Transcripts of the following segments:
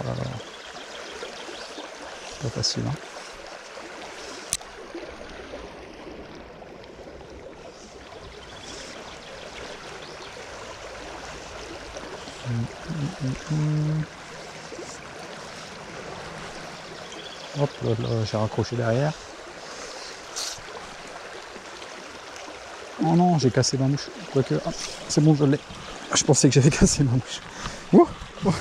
Oh là là. Pas facile, hein. Hop là, là, j'ai raccroché derrière. Oh non, j'ai cassé ma mouche. Quoique, ah, c'est bon, je l'ai. Je pensais que j'avais cassé ma mouche. Ouh, ouh.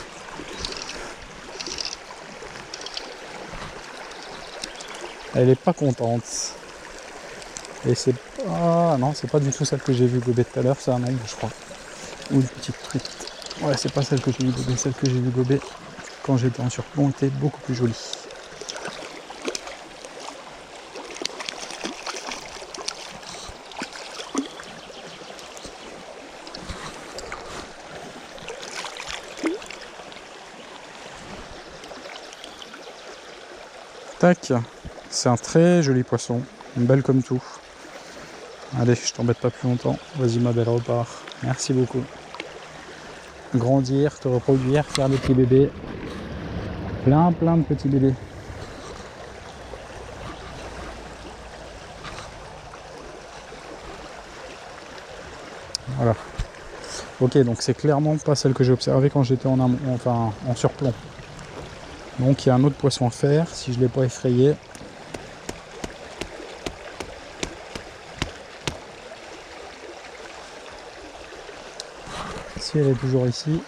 Elle est pas contente. Et c'est pas... non, c'est pas du tout celle que j'ai vue gober tout à l'heure, c'est un ombre, je crois. Ou une petite truite. Ouais, c'est pas celle que j'ai vue gober. Celle que j'ai vue gober quand j'étais en surplomb était beaucoup plus jolie. Tac, c'est un très joli poisson, une belle comme tout. Allez, je t'embête pas plus longtemps. Vas-y ma belle, repars. Merci beaucoup. Grandir, te reproduire, faire des petits bébés. Plein de petits bébés. Voilà. Ok, donc c'est clairement pas celle que j'ai observée quand j'étais en surplomb. Donc il y a un autre poisson à faire, si je ne l'ai pas effrayé. Si elle est toujours ici.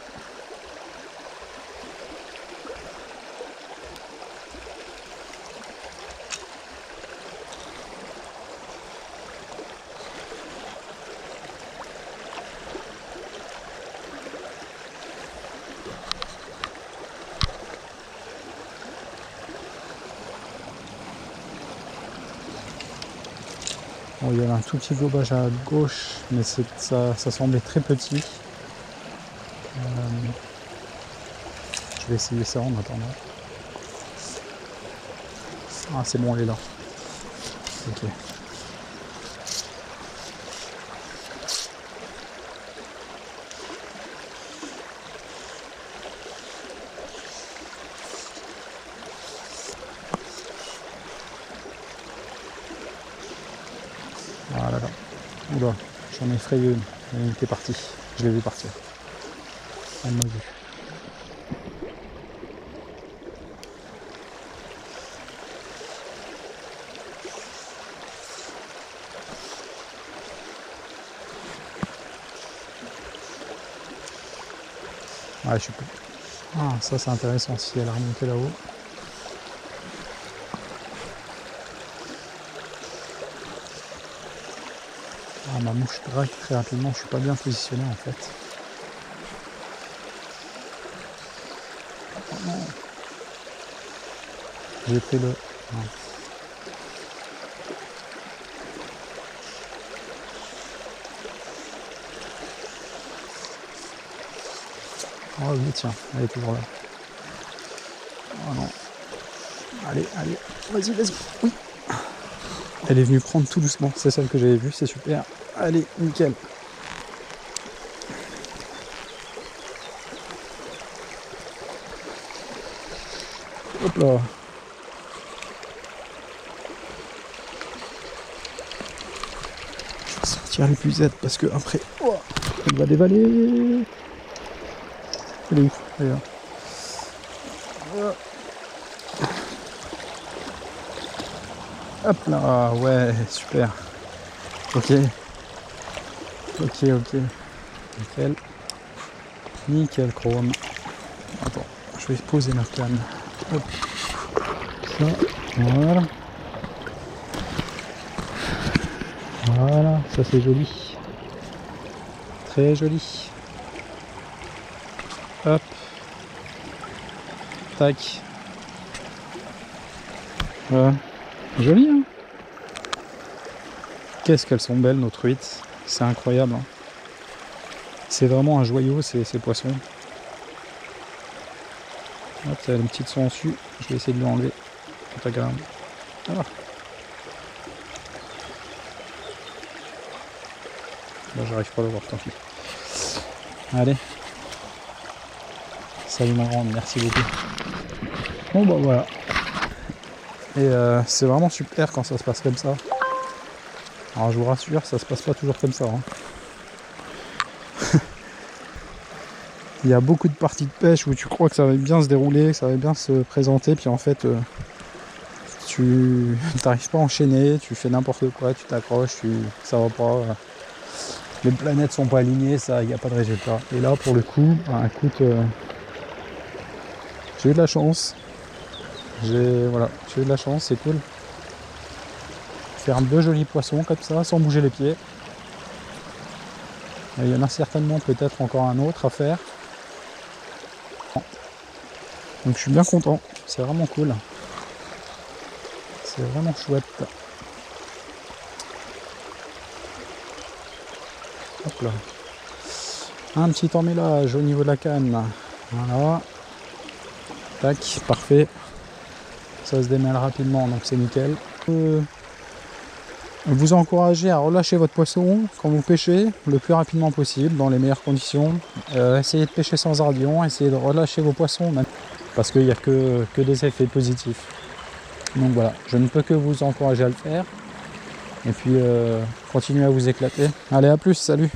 Bon, il y avait un tout petit gobage à gauche, mais ça semblait très petit. Je vais essayer ça en attendant. Ah, c'est bon, elle est là. Ok. Voilà. Oula, j'en ai effrayé une. Elle était partie. Je l'ai vu partir. Elle m'a vu. Ouais, je suis pas... Ah, ça c'est intéressant si elle a remonté là-haut. Ah, ma mouche drague très rapidement, je suis pas bien positionné en fait. Oh non. J'ai pris le... Non. Oh oui, tiens, elle est toujours là. Oh non. Allez, allez, vas-y, vas-y. Oui. Elle est venue prendre tout doucement, c'est celle que j'avais vue, c'est super. Allez, nickel. Hop là. Je vais sortir l'épuisette parce que après, oh, elle va dévaler. Elle est où? Elle est là. Hop là, ouais, super. Ok. Ok. Nickel. Nickel chrome. Attends, je vais poser ma canne. Hop. Ça, voilà. Voilà, ça c'est joli. Très joli. Hop. Tac. Voilà. Joli, hein? Qu'est-ce qu'elles sont belles, nos truites. C'est incroyable, hein. C'est vraiment un joyau, ces poissons. Hop, il y a une petite sangsue. Je vais essayer de l'enlever. Pentagramme. Voilà. Là, j'arrive pas à le voir, tant pis. Allez. Salut ma grande, merci beaucoup. Bon bah voilà. Et c'est vraiment super quand ça se passe comme ça. Alors je vous rassure, ça se passe pas toujours comme ça. Hein. Il y a beaucoup de parties de pêche où tu crois que ça va bien se dérouler, que ça va bien se présenter, puis en fait tu n'arrives pas à enchaîner, tu fais n'importe quoi, tu t'accroches, ça va pas. Les planètes sont pas alignées, ça, il n'y a pas de résultat. Et là pour le coup, bah, écoute, j'ai eu de la chance. J'ai eu de la chance, c'est cool. Faire 2 jolis poissons comme ça, sans bouger les pieds. Et il y en a certainement peut-être encore un autre à faire. Donc je suis bien content, c'est vraiment cool. C'est vraiment chouette. Hop là. Un petit emmêlage au niveau de la canne. Voilà. Tac, parfait. Ça se démêle rapidement, donc c'est nickel. Vous encouragez à relâcher votre poisson quand vous pêchez le plus rapidement possible, dans les meilleures conditions. Essayez de pêcher sans ardillon, essayez de relâcher vos poissons, même, parce qu'il n'y a que des effets positifs. Donc voilà, je ne peux que vous encourager à le faire. Et puis continuez à vous éclater. Allez, à plus, salut!